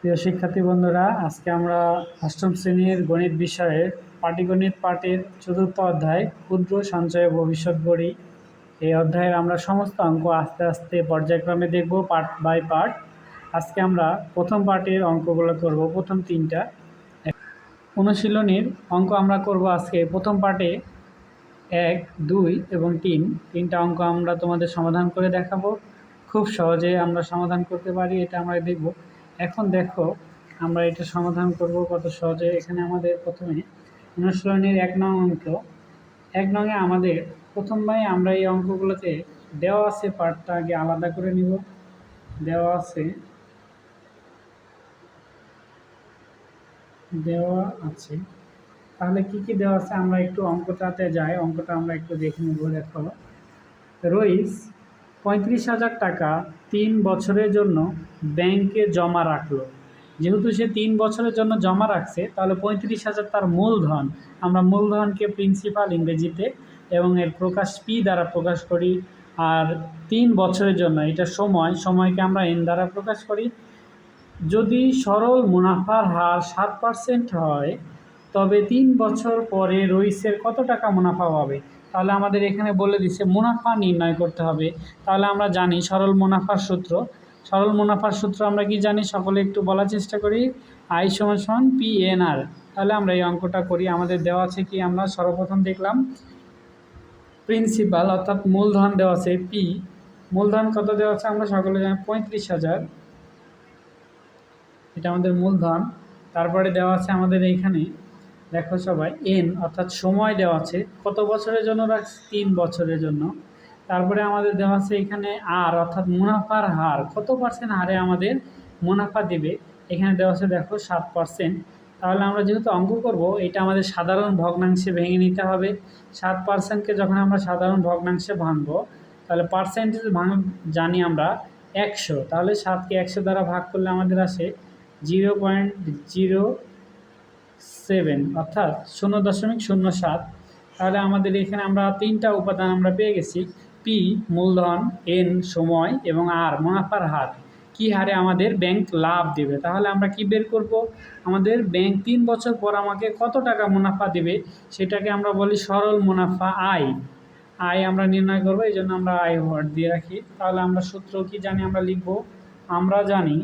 প্রিয় শিক্ষার্থী বন্ধুরা, আজকে আমরা অষ্টম শ্রেণীর গণিত বিষয়ে পাটিগণিত পাঠের চতুর্থ অধ্যায় ক্ষুদ্র সঞ্চয় ভবিষ্যৎ গড়ি। এই অধ্যায়ের আমরা সমস্ত অঙ্ক আস্তে আস্তে পর্যায়ক্রমে দেখব, পার্ট বাই পার্ট। আজকে আমরা প্রথম পার্টের অঙ্কগুলো করব, প্রথম তিনটা অনুশীলনীর অঙ্ক আমরা করব আজকে। প্রথম পার্টে 1, 2 এবং 3 অঙ্ক আমরা তোমাদের সমাধান করে দেখাবো। খুব সহজে আমরা সমাধান করতে পারি, এটা আমরা দেখব। এখন দেখো আমরা এটা সমাধান করব কত সহজে। এখানে আমাদের প্রথমে অনুশীলনীর 1 নং অঙ্ক। 1 নংয়ে আমাদের প্রথমবারে আমরা এই অঙ্কগুলোতে দেওয়া আছে, পার্টটা আগে আলাদা করে নিব। দেওয়া আছে তাহলে কি কি দেওয়া আছে আমরা একটু অঙ্কটাতে যাই, অঙ্কটা আমরা একটু দেখে নেব। দেখো, রইস 35,000 টাকা 3 বছরের জন্য ব্যাংকে জমা রাখলো। যেহেতু সে 3 বছরের জন্য জমা রাখছে, তাহলে 35,000 তার মূলধন। আমরা মূলধনকে প্রিন্সিপাল ইংরেজিতে এবং এর প্রকাশ পি দ্বারা প্রকাশ করি। আর 3 বছরের জন্য এটা সময়কে আমরা এন দ্বারা প্রকাশ করি। যদি সরল মুনাফার হার 7% হয়, তবে 3 বছর পরে রইসের কত টাকা মুনাফা পাবে। তাহলে আমাদের এখানে বলে দিচ্ছে মুনাফা নির্ণয় করতে হবে। তাহলে আমরা জানি সরল মুনাফার সূত্র। সরল মুনাফার সূত্র আমরা কি জানি, সকলে একটু বলার চেষ্টা করি। আই সমান PNR। তাহলে আমরা এই অঙ্কটা করি। আমাদের দেওয়া আছে কি, আমরা সর্বপ্রথম দেখলাম প্রিন্সিপাল অর্থাৎ মূলধন দেওয়া আছে পি। মূলধন কত দেওয়া আছে আমরা সকলে জানি, 35,000। এটা আমাদের মূলধন। তারপরে দেওয়া আছে আমাদের এইখানে, দেখো সবাই, এন অর্থাৎ সময় দেওয়া আছে কত বছরের জন্য রাখছি, 3 বছরের জন্য। তারপরে আমাদের দেওয়া আছে এখানে আর অর্থাৎ মুনাফার হার, কত পার্সেন্ট হারে আমাদের মুনাফা দেবে। এখানে দেওয়া আছে দেখো 7%। তাহলে আমরা যেহেতু অঙ্ক করব, এটা আমাদের সাধারণ ভগ্নাংশে ভেঙে নিতে হবে। 7%কে যখন আমরা সাধারণ ভগ্নাংশে ভাঙবো, তাহলে পার্সেন্টেজ জানি আমরা 100। তাহলে 7কে 100 দ্বারা ভাগ করলে আমাদের আসে 0.07 অর্থাৎ 0.07। তাহলে আমাদের এখানে আমরা 3টা উপাদান আমরা পেয়ে গেছি। পি মূলধন, এন সময় এবং আর মুনাফার হার। কি হারে আমাদের ব্যাংক লাভ দেবে। তাহলে আমরা কি বের করব, আমাদের ব্যাংক 3 বছর পর আমাকে কত টাকা মুনাফা দেবে, সেটাকে আমরা বলি সরল মুনাফা আয় আমরা নির্ণয় করব। এই জন্য আমরা আয় ওয়ার্ড দিয়ে রাখি। তাহলে আমরা সূত্র কি জানি, আমরা লিখব, আমরা জানি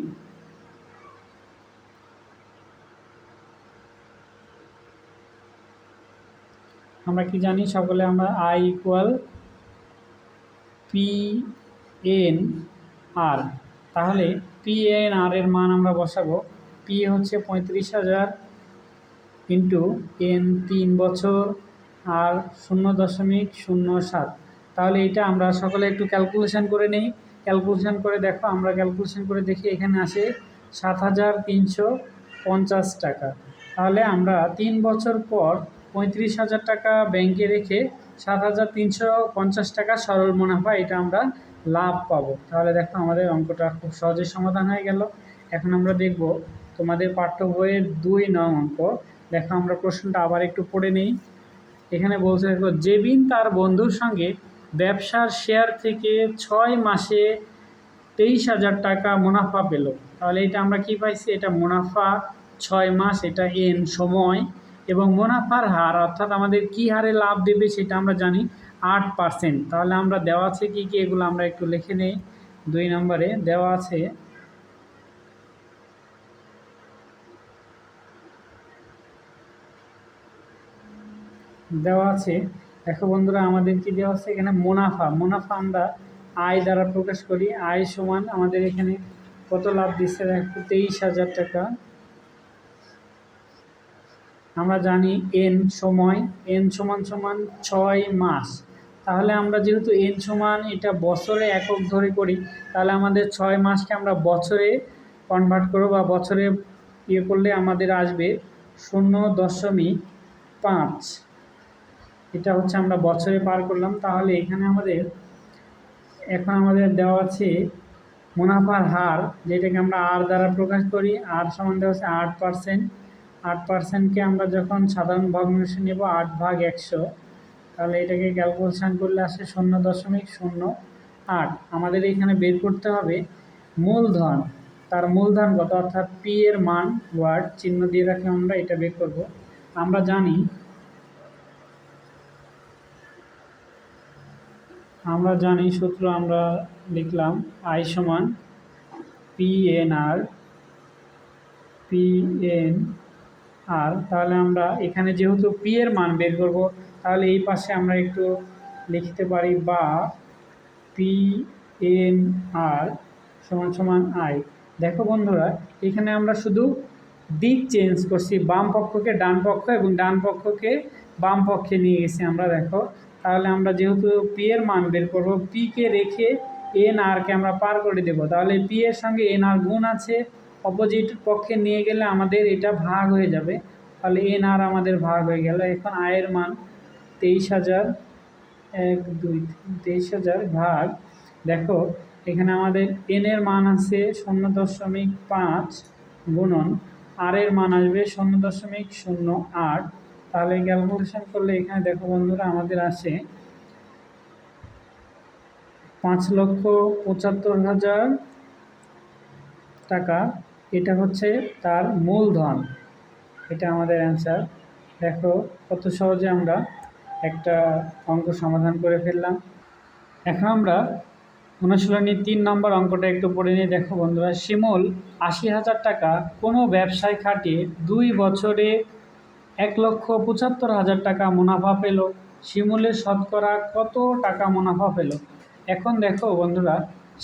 সকলে, আমরা আই ইকুয়াল PNR। তাহলে PNR এর মান আমরা বসাবো। পি হচ্ছে 35,000 ইন্টু এন 3 বছর আর 0.07। তাহলে এটা আমরা সকলে একটু ক্যালকুলেশন করে নেই। ক্যালকুলেশন করে দেখো, আমরা ক্যালকুলেশন করে দেখি, এখানে আসে 7,350 টাকা। তাহলে আমরা 3 বছর পর 35,000 টাকা ব্যাংকে রেখে 7,350 টাকা সরল মুনাফা, এটা আমরা লাভ পাবো। তাহলে দেখো আমাদের অঙ্কটা খুব সহজে সমাধান হয়ে গেল। এখন আমরা দেখব তোমাদের পাঠ্য বইয়ের 2 নং অঙ্ক। দেখো আমরা প্রশ্নটা আবার একটু পড়ে নেই। এখানে বলছে, দেখো, জেবিন তার বন্ধুর সঙ্গে ব্যবসার শেয়ার থেকে 6 মাসে 23,000 টাকা মুনাফা পেল। তাহলে এটা আমরা কি পাইছি, এটা মুনাফা 6 মাস, এটা এন সময় এবং মুনাফার হার অর্থাৎ আমাদের কি হারে লাভ দেবে সেটা আমরা জানি 8%। তাহলে আমরা দেওয়া আছে কি কি, এগুলো আমরা একটু লিখে নেই। 2 নম্বরে দেওয়া আছে, দেখো বন্ধুরা, আমাদের কি দেওয়া আছে এখানে, মুনাফা আমরা আয় দ্বারা প্রকাশ করি। আয় সমান আমাদের এখানে কত লাভ দিচ্ছে, দেখো 23,000 টাকা। আমরা জানি এন সময়, এন সমান 6 মাস। তাহলে আমরা যেহেতু এন সমান এটা বছরে একক ধরে করি, তাহলে আমাদের 6 মাসকে আমরা বছরে কনভার্ট করব বা বছরে ইয়ে করলে আমাদের আসবে 0.5। এটা হচ্ছে আমরা বছরে পার করলাম। তাহলে এখানে এখন আমাদের দেওয়া আছে মুনাফার হার, যেটাকে আমরা আর দ্বারা প্রকাশ করি। আর সমান দেওয়া আছে 8%। 8%কে আমরা যখন সাধারণ ভগ্নাংশে নেব 8/100, তাহলে এটাকে ক্যালকুলেশন করলে আসে 0.08। আমাদের এখানে বের করতে হবে মূলধন। তার মূলধন কত, অর্থাৎ পি এর মান ওয়ার্ড চিহ্ন দিয়ে রাখলে আমরা এটা বের করব। আমরা জানি সূত্র আমরা লিখলাম আই সমান পি এন আর। তাহলে আমরা এখানে যেহেতু পি এর মান বের করব, তাহলে এই পাশে আমরা একটু লিখতে পারি বা পি এন আর সমান সমান আই। দেখো বন্ধুরা, এখানে আমরা শুধু দিক চেঞ্জ করছি, বাম পক্ষকে ডান পক্ষ এবং ডান পক্ষকে বাম পক্ষে নিয়ে গেছি আমরা। দেখো, তাহলে আমরা যেহেতু পি এর মান বের করব, পি কে রেখে এন আরকে আমরা পার করে দেব। তাহলে পি এর সঙ্গে এন আর গুণ আছে, অপোজিট পক্ষে নিয়ে গেলে আমাদের এটা ভাগ হয়ে যাবে। তাহলে এন আর আমাদের ভাগ হয়ে গেল। এখন আয়ের মান 23,000, 1 2 23,000 ভাগ, দেখো এখানে আমাদের এন এর মান আছে 0.5 গুণন আর এর মান আসবে 0.08। তাহলে ক্যালকুলেশন করলে এখানে দেখো বন্ধুরা আমাদের আসে 5,75,000 টাকা। এটা হচ্ছে তার মূলধন, এটা আমাদের অ্যান্সার। দেখো কত সহজে আমরা একটা অঙ্ক সমাধান করে ফেললাম। এখন আমরা অনুশীলনীর 3 নম্বর অঙ্কটা একটু পড়ে নিয়ে দেখো বন্ধুরা, শিমুল 80,000 টাকা কোনো ব্যবসায় খাটিয়ে 2 বছরে 1,75,000 টাকা মুনাফা পেল। শিমুলের শতকরা কত টাকা মুনাফা পেল? এখন দেখো বন্ধুরা,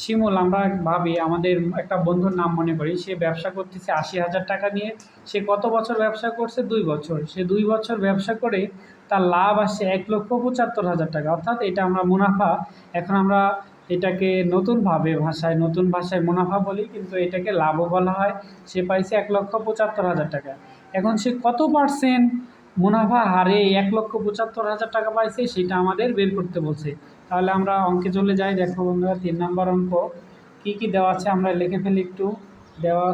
শিমুল, আমরা ভাবি আমাদের একটা বন্ধুর নাম মনে করি, সে ব্যবসা করতেছে 80,000 টাকা নিয়ে। সে কত বছর ব্যবসা করছে? 2 বছর। সে 2 বছর ব্যবসা করে তার লাভ আসছে 1,75,000 টাকা, অর্থাৎ এটা আমরা মুনাফা। এখন আমরা এটাকে নতুন ভাষায় মুনাফা বলি, কিন্তু এটাকে লাভও বলা হয়। সে পাইছে 1,75,000 টাকা। এখন সে কত পার্সেন্ট মুনাফা হারে 1,75,000 টাকা পাইছে সেটা আমাদের বের করতে বলছে। তাহলে আমরা অঙ্কে চলে যাই। দেখো বন্ধুরা, 3 নম্বর অঙ্ক কি দেওয়া আছে আমরা লিখে ফেলি একটু। দেওয়া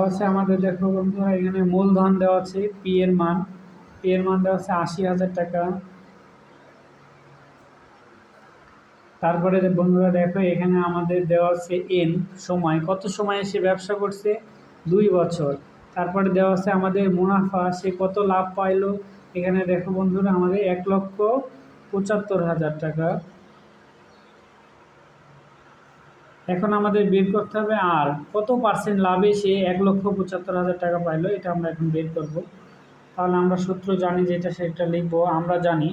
আছে আমাদের, দেখো বন্ধুরা, এখানে মূলধন দেওয়া আছে পি এর মান দেওয়া আছে 80,000 টাকা। তারপরে বন্ধুরা দেখো, এখানে আমাদের দেওয়া আছে এন সময়, কত সময় সে ব্যবসা করছে? 2 বছর। তারপরে দেওয়া আছে আমাদের মুনাফা, সে কত লাভ পাইলো? এখানে দেখো বন্ধুরা আমাদের 1,75,000 টাকা। এখন আমাদের বের করতে হবে আর কত পার্সেন্ট লাভে সে 1,75,000 টাকা পাইলো, এটা আমরা এখন বের করব। তাহলে আমরা সূত্র জানি, সেটা লিখবো। আমরা জানি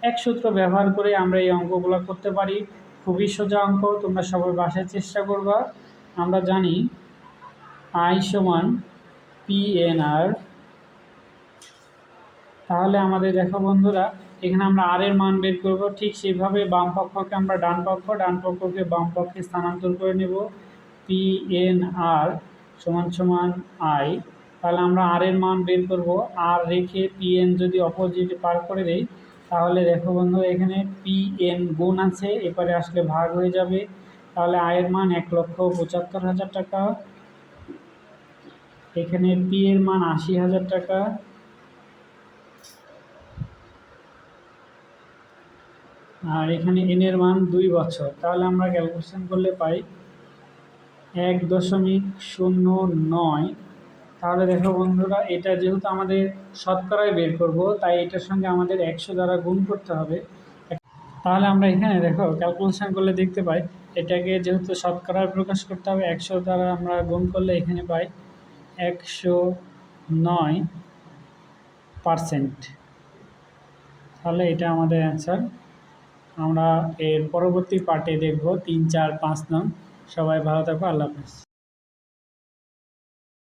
এক সূত্র ব্যবহার করে আমরা এই অঙ্কগুলো করতে পারি। খুবই সোজা অঙ্ক, তোমরা সবাই বাসায় চেষ্টা করবা। আমরা জানি আই সমান পি এন আর। তাহলে আমাদের দেখো বন্ধুরা, এখানে আমরা আর এর মান বের করব। ঠিক সেইভাবে বাম পক্ষকে আমরা ডান পক্ষকে বাম পক্ষে স্থানান্তর করে নেব। পি এন আর সমান সমান আই। তাহলে আমরা আর এর মান বের করব। আর রেখে পি এন যদি অপোজিটে পার করে দেই, তাহলে দেখো বন্ধু এখানে পি এন গুণ আছে, এপারে আসলে ভাগ হয়ে যাবে। তাহলে আয়ের মান 1,75,000 টাকা। এখানে পি এর মান 80,000 টাকা। আর এখানে এন এর মান 2 বছর। তাহলে আমরা ক্যালকুলেশন করলে পাই 1.09। তাহলে দেখো বন্ধুরা, এটা যেহেতু আমাদের শতকরায় বের করব, তাই এটার সঙ্গে আমাদের 100 দ্বারা গুণ করতে হবে। তাহলে আমরা এখানে দেখো ক্যালকুলেশন করলে দেখতে পাই, এটাকে যেহেতু শতকরায় প্রকাশ করতে হবে, 100 দ্বারা আমরা গুণ করলে এখানে পাই 109%। তাহলে এটা আমাদের অ্যান্সার। আমরা এর পরবর্তী পার্টে দেখব 3, 4, 5 নং। সবাই ভালো থাকো, আল্লাহ হাফেজ।